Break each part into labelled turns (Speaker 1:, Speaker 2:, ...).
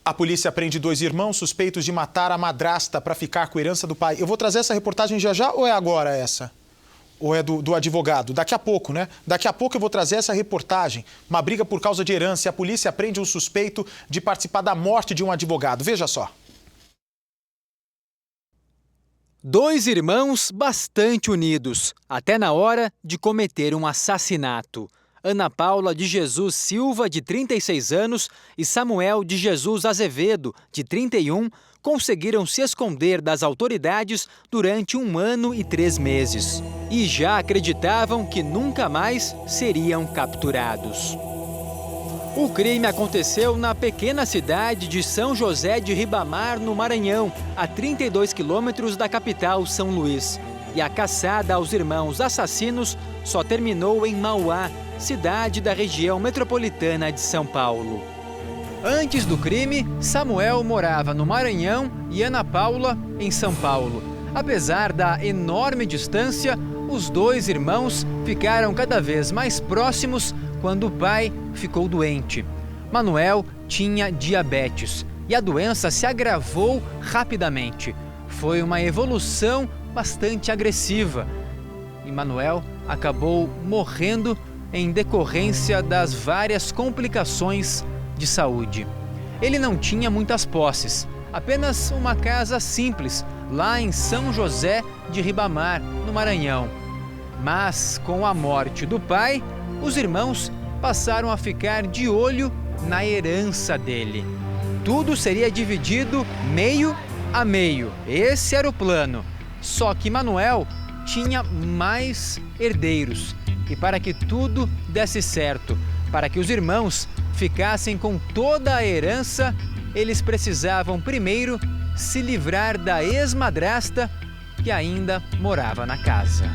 Speaker 1: A polícia prende 2 irmãos suspeitos de matar a madrasta para ficar com a herança do pai. Eu vou trazer essa reportagem já ou é agora essa? Ou é do advogado? Daqui a pouco, né? Daqui a pouco eu vou trazer essa reportagem. Uma briga por causa de herança. A polícia prende um suspeito de participar da morte de um advogado. Veja só.
Speaker 2: 2 irmãos bastante unidos, até na hora de cometer um assassinato. Ana Paula de Jesus Silva, de 36 anos, e Samuel de Jesus Azevedo, de 31, conseguiram se esconder das autoridades durante 1 ano e 3 meses. E já acreditavam que nunca mais seriam capturados. O crime aconteceu na pequena cidade de São José de Ribamar, no Maranhão, a 32 quilômetros da capital, São Luís. E a caçada aos irmãos assassinos só terminou em Mauá, cidade da região metropolitana de São Paulo. Antes do crime, Samuel morava no Maranhão e Ana Paula em São Paulo. Apesar da enorme distância, os 2 irmãos ficaram cada vez mais próximos quando o pai ficou doente. Manuel tinha diabetes e a doença se agravou rapidamente. Foi uma evolução bastante agressiva e Manuel acabou morrendo em decorrência das várias complicações de saúde. Ele não tinha muitas posses, apenas uma casa simples lá em São José de Ribamar, no Maranhão. Mas com a morte do pai, os irmãos passaram a ficar de olho na herança dele. Tudo seria dividido meio a meio. Esse era o plano. Só que Manuel tinha mais herdeiros. E para que tudo desse certo, para que os irmãos ficassem com toda a herança, eles precisavam primeiro se livrar da ex-madrasta que ainda morava na casa.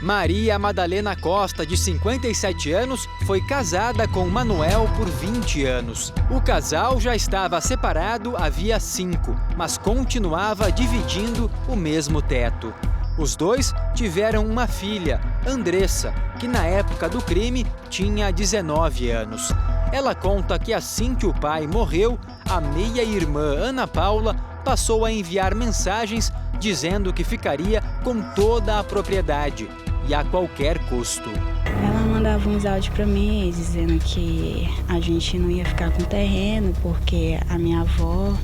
Speaker 2: Maria Madalena Costa, de 57 anos, foi casada com Manuel por 20 anos. O casal já estava separado havia 5, mas continuava dividindo o mesmo teto. Os 2 tiveram uma filha, Andressa, que na época do crime tinha 19 anos. Ela conta que assim que o pai morreu, a meia-irmã Ana Paula passou a enviar mensagens dizendo que ficaria com toda a propriedade e a qualquer custo.
Speaker 3: Ela mandava uns áudios para mim dizendo que a gente não ia ficar com o terreno porque a minha avó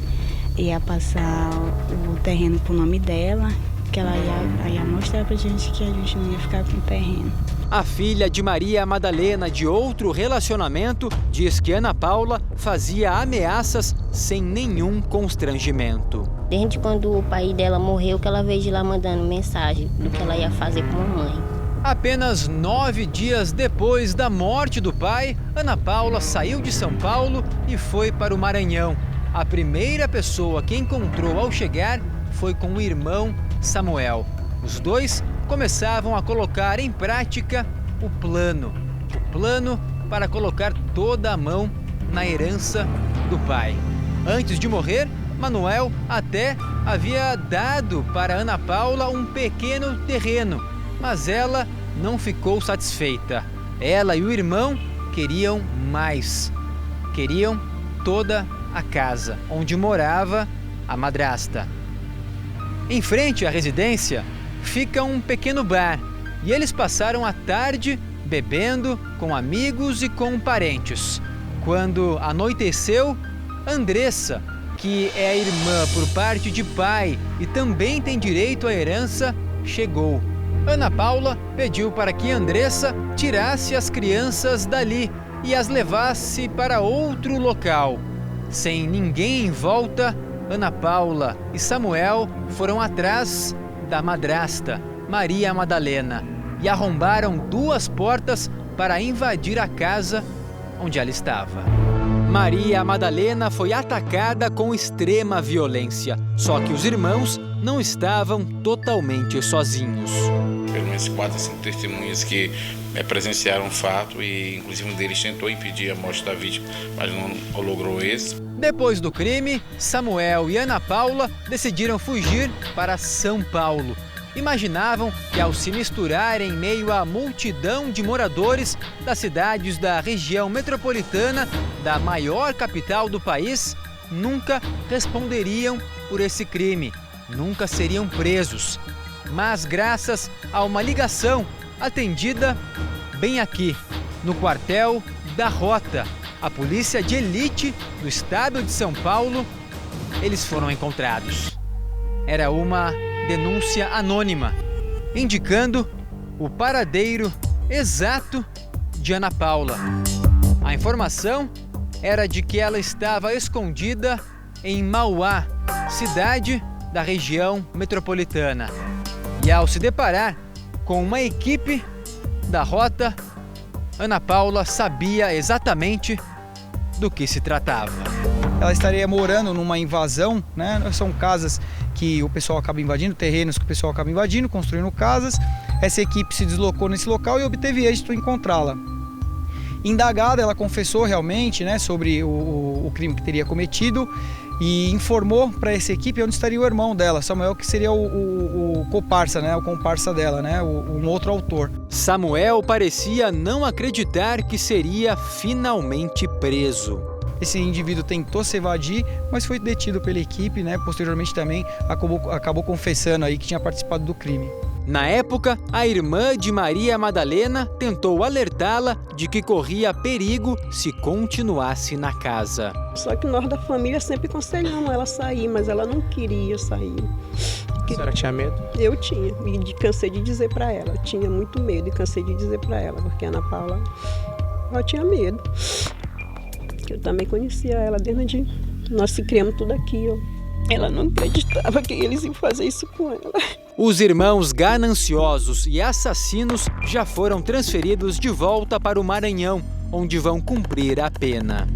Speaker 3: ia passar o terreno pro nome dela, que ela ia mostrar pra gente que a gente não ia ficar com o terreno.
Speaker 2: A filha de Maria Madalena, de outro relacionamento, diz que Ana Paula fazia ameaças sem nenhum constrangimento.
Speaker 4: Desde quando o pai dela morreu, que ela veio de lá mandando mensagem do que ela ia fazer com a mãe.
Speaker 2: Apenas 9 dias depois da morte do pai, Ana Paula saiu de São Paulo e foi para o Maranhão. A primeira pessoa que encontrou ao chegar foi com o irmão Samuel. Os 2 começavam a colocar em prática o plano para colocar toda a mão na herança do pai. Antes de morrer, Manuel até havia dado para Ana Paula um pequeno terreno, mas ela não ficou satisfeita. Ela e o irmão queriam mais. Queriam toda a casa onde morava a madrasta. Em frente à residência fica um pequeno bar e eles passaram a tarde bebendo com amigos e com parentes. Quando anoiteceu, Andressa, que é a irmã por parte de pai e também tem direito à herança, chegou. Ana Paula pediu para que Andressa tirasse as crianças dali e as levasse para outro local. Sem ninguém em volta, Ana Paula e Samuel foram atrás da madrasta, Maria Madalena, e arrombaram 2 portas para invadir a casa onde ela estava. Maria Madalena foi atacada com extrema violência, só que os irmãos não estavam totalmente sozinhos.
Speaker 5: Pelo menos 4 ou 5 testemunhas que presenciaram o fato e inclusive um deles tentou impedir a morte da vítima, mas não logrou êxito.
Speaker 2: Depois do crime, Samuel e Ana Paula decidiram fugir para São Paulo. Imaginavam que ao se misturar em meio à multidão de moradores das cidades da região metropolitana, da maior capital do país, nunca responderiam por esse crime, nunca seriam presos. Mas graças a uma ligação atendida bem aqui, no quartel da Rota, a polícia de elite do estado de São Paulo, eles foram encontrados. Era uma denúncia anônima, indicando o paradeiro exato de Ana Paula. A informação era de que ela estava escondida em Mauá, cidade da região metropolitana. E ao se deparar com uma equipe da Rota, Ana Paula sabia exatamente do que se tratava.
Speaker 6: Ela estaria morando numa invasão, né? São casas que o pessoal acaba invadindo, terrenos que o pessoal acaba invadindo, construindo casas. Essa equipe se deslocou nesse local e obteve êxito em encontrá-la. Indagada, ela confessou realmente, né, sobre o crime que teria cometido e informou para essa equipe onde estaria o irmão dela, Samuel, que seria o comparsa, né, o comparsa dela, né, um outro autor.
Speaker 2: Samuel parecia não acreditar que seria finalmente preso.
Speaker 6: Esse indivíduo tentou se evadir, mas foi detido pela equipe, né? Posteriormente também acabou confessando aí que tinha participado do crime.
Speaker 2: Na época, a irmã de Maria Madalena tentou alertá-la de que corria perigo se continuasse na casa.
Speaker 7: Só que nós da família sempre aconselhamos ela a sair, mas ela não queria sair.
Speaker 8: A senhora tinha medo?
Speaker 7: Eu tinha, e cansei de dizer para ela. Eu tinha muito medo e cansei de dizer para ela, porque a Ana Paula, ela tinha medo. Eu também conhecia ela desde onde nós se criamos tudo aqui, ó. Ela não acreditava que eles iam fazer isso com ela.
Speaker 2: Os irmãos gananciosos e assassinos já foram transferidos de volta para o Maranhão, onde vão cumprir a pena.